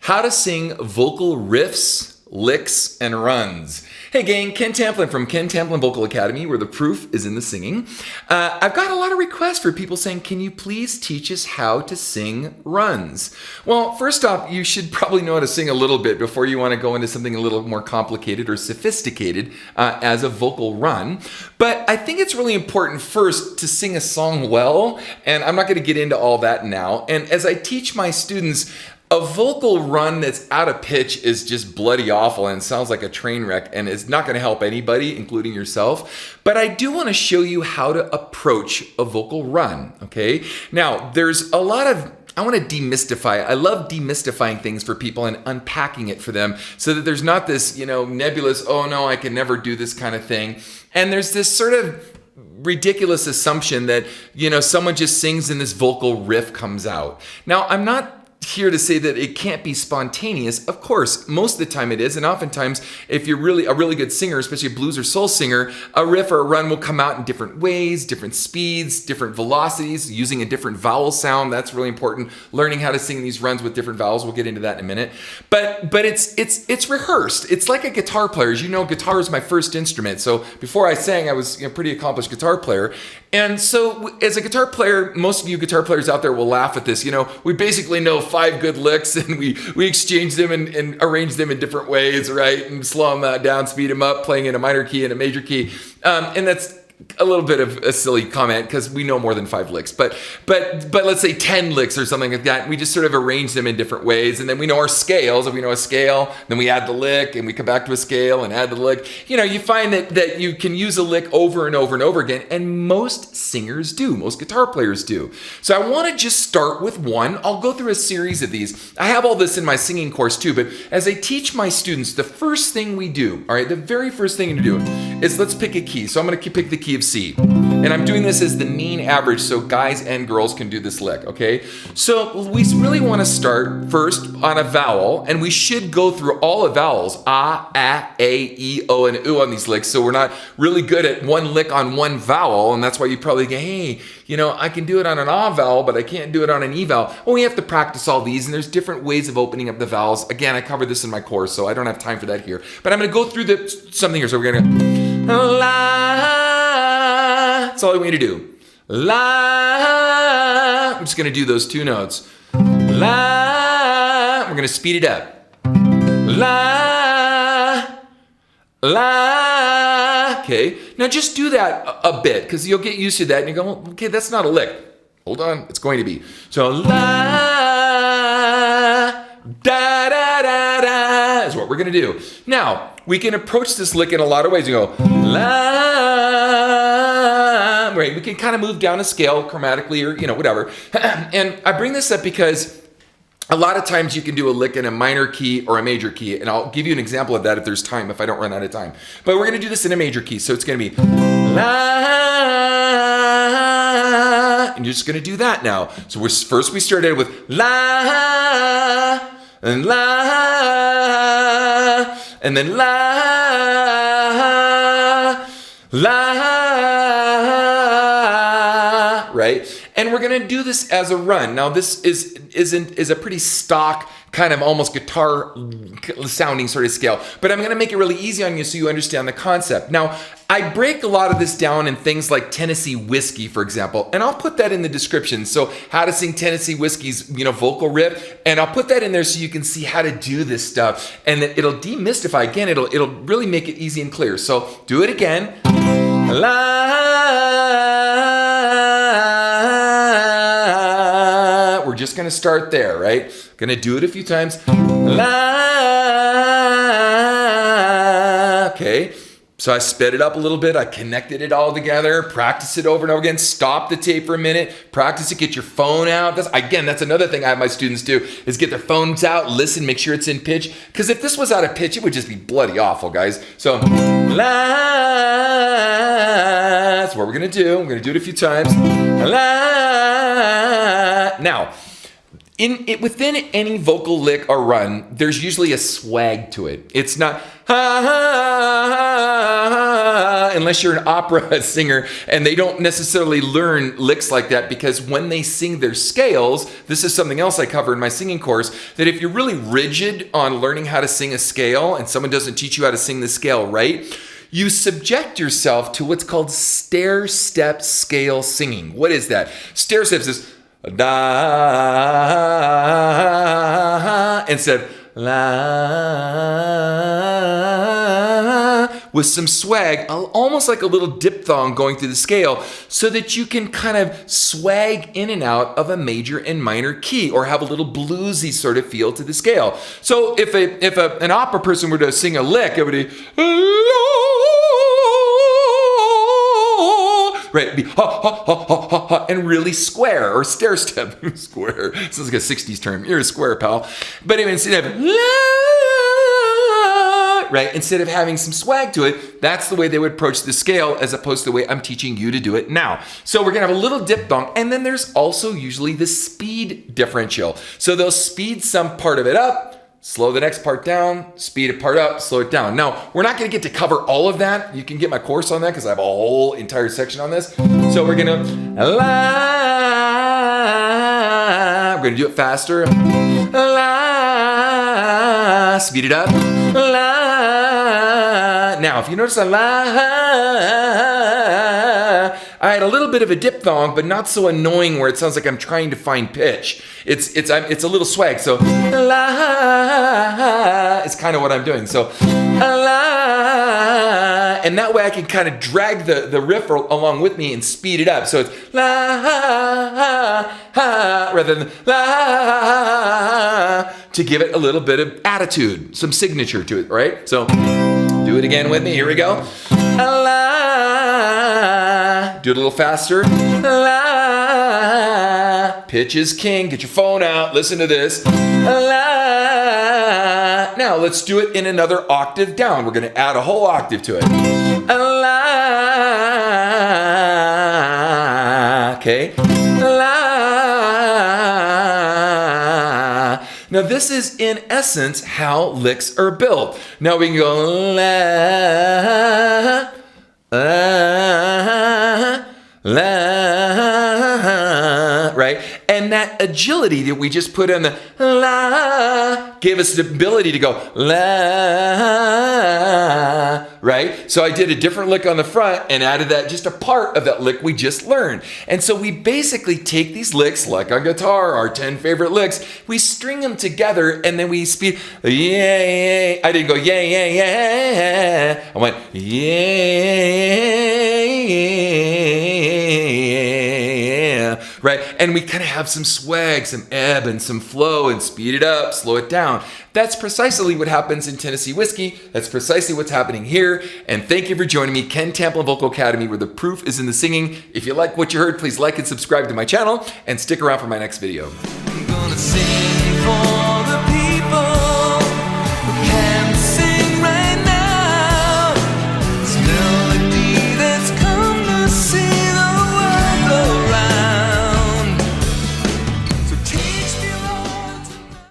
how to sing vocal riffs, licks, and runs. Hey gang, Ken Tamplin from Ken Tamplin Vocal Academy, where the proof is in the singing. I've got a lot of requests for people saying, can you please teach us how to sing runs? Well, first off, you should probably know how to sing a little bit before you want to go into something a little more complicated or sophisticated as a vocal run. But I think it's really important first to sing a song well, and I'm not going to get into all that now. And as I teach my students, a vocal run that's out of pitch is just bloody awful and sounds like a train wreck and is not going to help anybody, including yourself. But I do want to show you how to approach a vocal run, okay? Now, there's a lot of I want to demystify. I love demystifying things for people and unpacking it for them so that there's not this, nebulous, oh no, I can never do this kind of thing. And there's this sort of ridiculous assumption that, someone just sings and this vocal riff comes out. Now, I'm not here to say that it can't be spontaneous. Of course, most of the time it is, and oftentimes if you're really a really good singer, especially a blues or soul singer, a riff or a run will come out in different ways, different speeds, different velocities, using a different vowel sound. That's really important. Learning how to sing these runs with different vowels, we'll get into that in a minute. But it's rehearsed. It's like a guitar player. As you know, guitar is my first instrument. So before I sang, I was a pretty accomplished guitar player. And so as a guitar player, most of you guitar players out there will laugh at this. We basically know 5 good licks and we exchange them and arrange them in different ways, right? And slow them down, speed them up, playing in a minor key and a major key. And that's a little bit of a silly comment because we know more than 5 licks, but let's say 10 licks or something like that. We just sort of arrange them in different ways, and then we know our scales. If we know a scale, then we add the lick, and we come back to a scale and add the lick. You find that you can use a lick over and over and over again, and most singers do, most guitar players do. So I want to just start with one. I'll go through a series of these. I have all this in my singing course too, but as I teach my students, the first thing we do, all right, the very first thing to do is let's pick a key. So I'm going to pick the key of C. And I'm doing this as the mean average so guys and girls can do this lick, okay? So we really want to start first on a vowel, and we should go through all the vowels, a, e, o, and u on these licks, so we're not really good at one lick on one vowel, and that's why you probably go, hey, I can do it on an a vowel, but I can't do it on an e vowel. Well, we have to practice all these, and there's different ways of opening up the vowels. Again, I covered this in my course, so I don't have time for that here. But I'm going to go through something here, so we're going to go, la. That's all we need to do. La. I'm just going to do those 2 notes. La. We're going to speed it up. La. La. Okay. Now just do that a bit because you'll get used to that and you go, well, okay, that's not a lick. Hold on. It's going to be. So la. Da da da da is what we're going to do. Now, we can approach this lick in a lot of ways. You go, la. Right, we can kind of move down a scale chromatically or, whatever. And I bring this up because a lot of times you can do a lick in a minor key or a major key. And I'll give you an example of that if there's time, if I don't run out of time. But we're going to do this in a major key. So it's going to be la. And you're just going to do that now. So first we started with la. And la. And then la. La. Right? And we're going to do this as a run. Now, this is a pretty stock kind of almost guitar sounding sort of scale, but I'm going to make it really easy on you so you understand the concept. Now, I break a lot of this down in things like Tennessee Whiskey, for example, and I'll put that in the description. So how to sing Tennessee Whiskey's, vocal riff, and I'll put that in there so you can see how to do this stuff, and it'll demystify. Again, it'll really make it easy and clear. So do it again. La. We're just going to start there, right? Going to do it a few times. La. Okay. So I sped it up a little bit. I connected it all together, practice it over and over again. Stop the tape for a minute, practice it, get your phone out. That's another thing I have my students do is get their phones out, listen, make sure it's in pitch. Because if this was out of pitch, it would just be bloody awful, guys. So, la. That's what we're going to do. I'm going to do it a few times. La. Now, within any vocal lick or run, there's usually a swag to it. It's not ha ha ha ha unless you're an opera singer, and they don't necessarily learn licks like that, because when they sing their scales, this is something else I cover in my singing course, that if you're really rigid on learning how to sing a scale and someone doesn't teach you how to sing the scale right, you subject yourself to what's called stair-step scale singing. What is that? Stair steps is da instead of la, with some swag, almost like a little diphthong going through the scale, so that you can kind of swag in and out of a major and minor key, or have a little bluesy sort of feel to the scale. So if an opera person were to sing a lick, it would be right, be ha ha ha ha ha ha, and really square, or stair step. Square sounds like a 60s term. You're a square, pal. But anyway, instead of right, instead of having some swag to it, that's the way they would approach the scale, as opposed to the way I'm teaching you to do it now. So we're gonna have a little diphthong, and then there's also usually the speed differential. So they'll speed some part of it up, slow the next part down, speed a part up, slow it down. Now, we're not gonna get to cover all of that. You can get my course on that, because I have a whole entire section on this. So we're gonna la, we're gonna do it faster. La, speed it up. La. Now, if you notice a la, I had a little bit of a diphthong, but not so annoying where it sounds like I'm trying to find pitch. It's a little swag. So la is kind of what I'm doing. So la, and that way I can kind of drag the riff along with me and speed it up. So it's la rather than la, to give it a little bit of attitude, some signature to it, right? So do it again with me. Here we go. La. Do it a little faster. La. Pitch is king. Get your phone out. Listen to this. La. Now let's do it in another octave down. We're going to add a whole octave to it. La. Okay. La. Now this is in essence how licks are built. Now we can go la, la, right? And that agility that we just put in the la gave us the ability to go la, right? So I did a different lick on the front and added that, just a part of that lick we just learned. And so we basically take these licks, like on guitar, our 10 favorite licks, we string them together, and then we speed, yeah, yeah. I didn't go, yeah, yeah, yeah. I went, yeah, right? And we kind of have some swag, some ebb, and some flow, and speed it up, slow it down. That's precisely what happens in Tennessee Whiskey. That's precisely what's happening here. And thank you for joining me, Ken Tamplin Vocal Academy, where the proof is in the singing. If you like what you heard, please like and subscribe to my channel, and stick around for my next video. I'm gonna sing.